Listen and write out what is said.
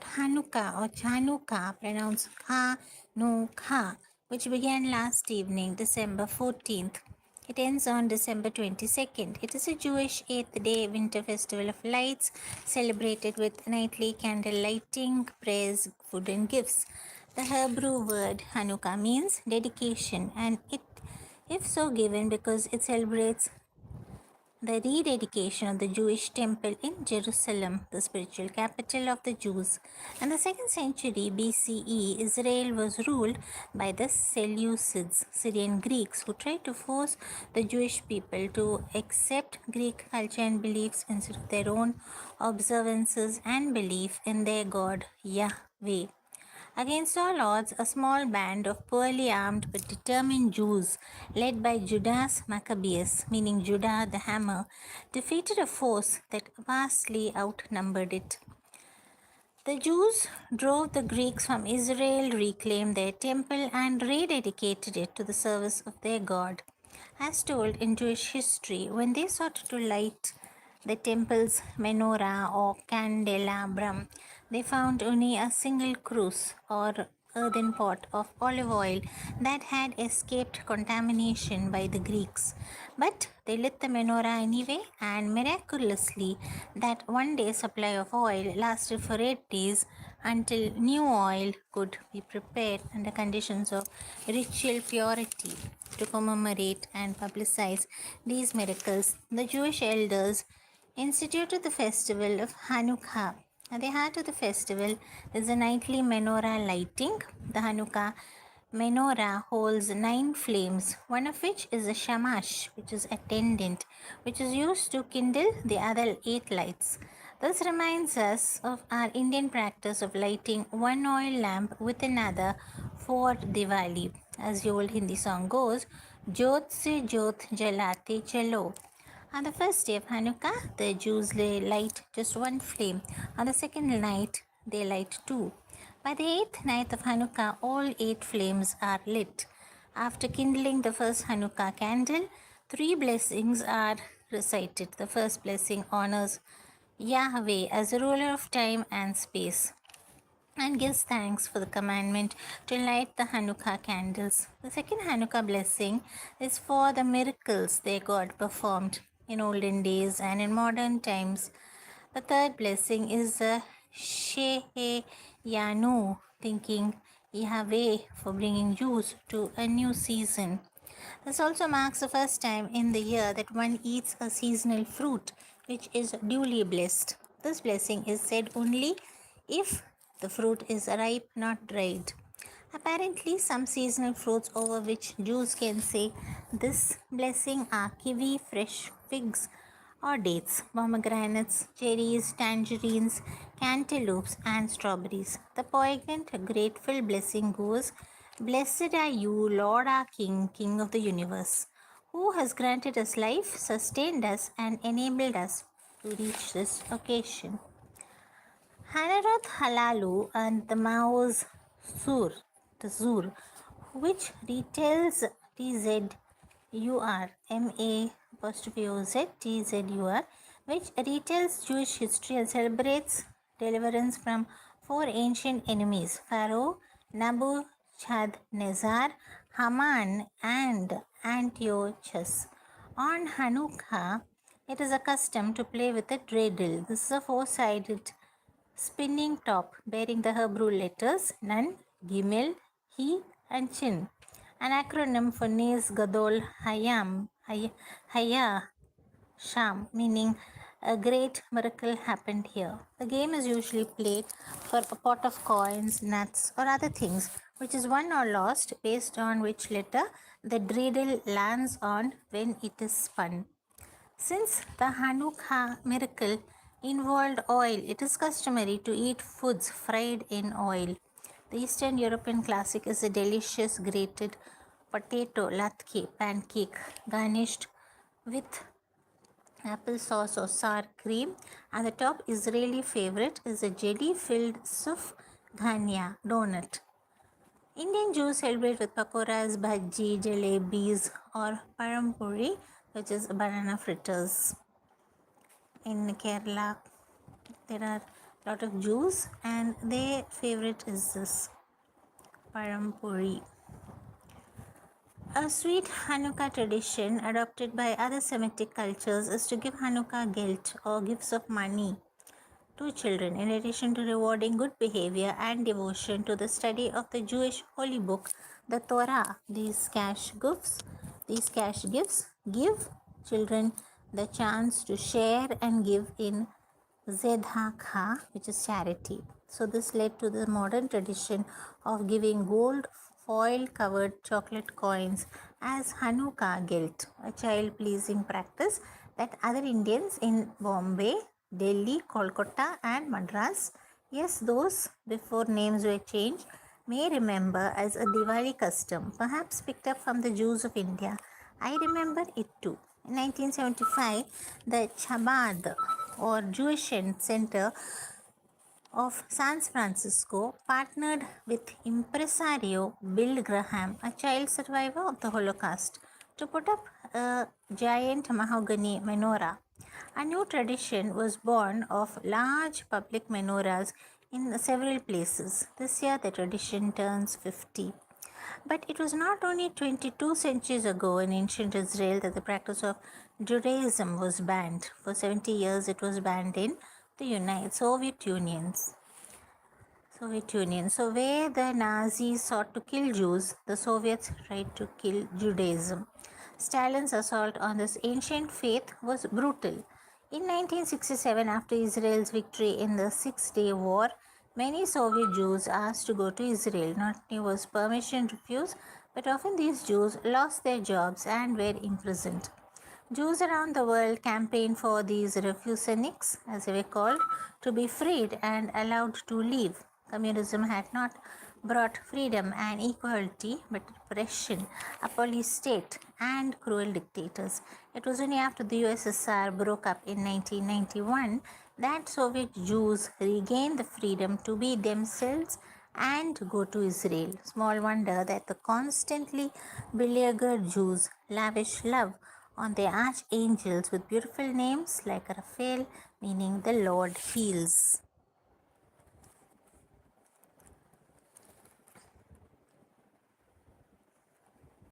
Hanukkah or Chanukah, pronounced Kha, which began last evening, December 14th. It ends on December 22nd. It is a Jewish eighth day winter festival of lights celebrated with nightly candle lighting, prayers, food, and gifts. The Hebrew word Hanukkah means dedication, and it, if so, given because it celebrates the rededication of the Jewish temple in Jerusalem, the spiritual capital of the Jews. In the 2nd century BCE, Israel was ruled by the Seleucids, Syrian Greeks, who tried to force the Jewish people to accept Greek culture and beliefs instead of their own observances and belief in their God Yahweh. Against all odds, a small band of poorly armed but determined Jews, led by Judas Maccabeus, meaning Judah the Hammer, defeated a force that vastly outnumbered it. The Jews drove the Greeks from Israel, reclaimed their temple, and rededicated it to the service of their God. As told in Jewish history, when they sought to light the temple's menorah or candelabrum, they found only a single cruse or earthen pot of olive oil that had escaped contamination by the Greeks. But they lit the menorah anyway, and miraculously, that one day supply of oil lasted for 8 days until new oil could be prepared under conditions of ritual purity. To commemorate and publicize these miracles, the Jewish elders instituted the festival of Hanukkah. At the heart of the festival is a nightly menorah lighting. The Hanukkah menorah holds 9 flames, one of which is a shamash, which is attendant, which is used to kindle the other 8 lights. This reminds us of our Indian practice of lighting one oil lamp with another for Diwali. As the old Hindi song goes, Jyot se Jyot jalate chalo. On the first day of Hanukkah, the Jews light just one flame. On the second night, they light two. By the eighth night of Hanukkah, all 8 flames are lit. After kindling the first Hanukkah candle, 3 blessings are recited. The first blessing honors Yahweh as the ruler of time and space and gives thanks for the commandment to light the Hanukkah candles. The second Hanukkah blessing is for the miracles their God performed in olden days and in modern times. The third blessing is the Sheheyanu, thanking Yahweh for bringing Jews to a new season. This also marks the first time in the year that one eats a seasonal fruit, which is duly blessed. This blessing is said only if the fruit is ripe, not dried. Apparently, some seasonal fruits over which Jews can say this blessing are kiwi, fresh figs, or dates, pomegranates, cherries, tangerines, cantaloupes, and strawberries. The poignant, grateful blessing goes, Blessed are you, Lord our King, King of the universe, who has granted us life, sustained us, and enabled us to reach this occasion. Hanaroth Halalu and the Mao's the Zur, which retells TZUR, which retells Jewish history and celebrates deliverance from 4 ancient enemies Pharaoh, Nebuchadnezzar, Haman, and Antiochus. On Hanukkah, it is a custom to play with a dreidel. This is a four-sided spinning top bearing the Hebrew letters Nun, Gimel, He, and Chin, an acronym for Nes Gadol Haya Sham, meaning a great miracle happened here. The game is usually played for a pot of coins, nuts, or other things, which is won or lost based on which letter the dreidel lands on when it is spun. Since the Hanukkah miracle involved oil, it is customary to eat foods fried in oil. The Eastern European classic is a delicious grated potato latke pancake garnished with applesauce or sour cream, and the top Israeli favorite is a jelly-filled suf ghania donut. Indian Jews celebrate with pakoras, bhaji, jalebis, or parampuri, which is banana fritters. In Kerala, there are lot of Jews, and their favorite is this parampuri. A sweet Hanukkah tradition adopted by other Semitic cultures is to give Hanukkah gilt or gifts of money to children, in addition to rewarding good behavior and devotion to the study of the Jewish holy book, the Torah. These cash gifts give children the chance to share and give in Zedhaka, which is charity. So, this led to the modern tradition of giving gold foil covered chocolate coins as Hanukkah gilt, a child pleasing practice that other Indians in Bombay, Delhi, Kolkata, and Madras, yes, those before names were changed, may remember as a Diwali custom, perhaps picked up from the Jews of India. I remember it too. In 1975, the Chabad or Jewish Center of San Francisco partnered with impresario Bill Graham, a child survivor of the Holocaust, to put up a giant mahogany menorah. A new tradition was born of large public menorahs in several places. This year, the tradition turns 50. But it was not only 22 centuries ago in ancient Israel that the practice of Judaism was banned. For 70 years, it was banned in the Soviet Union. So, where the Nazis sought to kill Jews, the Soviets tried to kill Judaism. Stalin's assault on this ancient faith was brutal. In 1967, after Israel's victory in the Six-Day War, many Soviet Jews asked to go to Israel. Not only was permission refused, but often these Jews lost their jobs and were imprisoned. Jews around the world campaigned for these refuseniks, as they were called, to be freed and allowed to leave. Communism had not brought freedom and equality, but oppression, a police state, and cruel dictators. It was only after the USSR broke up in 1991 that Soviet Jews regained the freedom to be themselves and go to Israel. Small wonder that the constantly beleaguered Jews lavish love on their archangels with beautiful names like Raphael, meaning the Lord heals.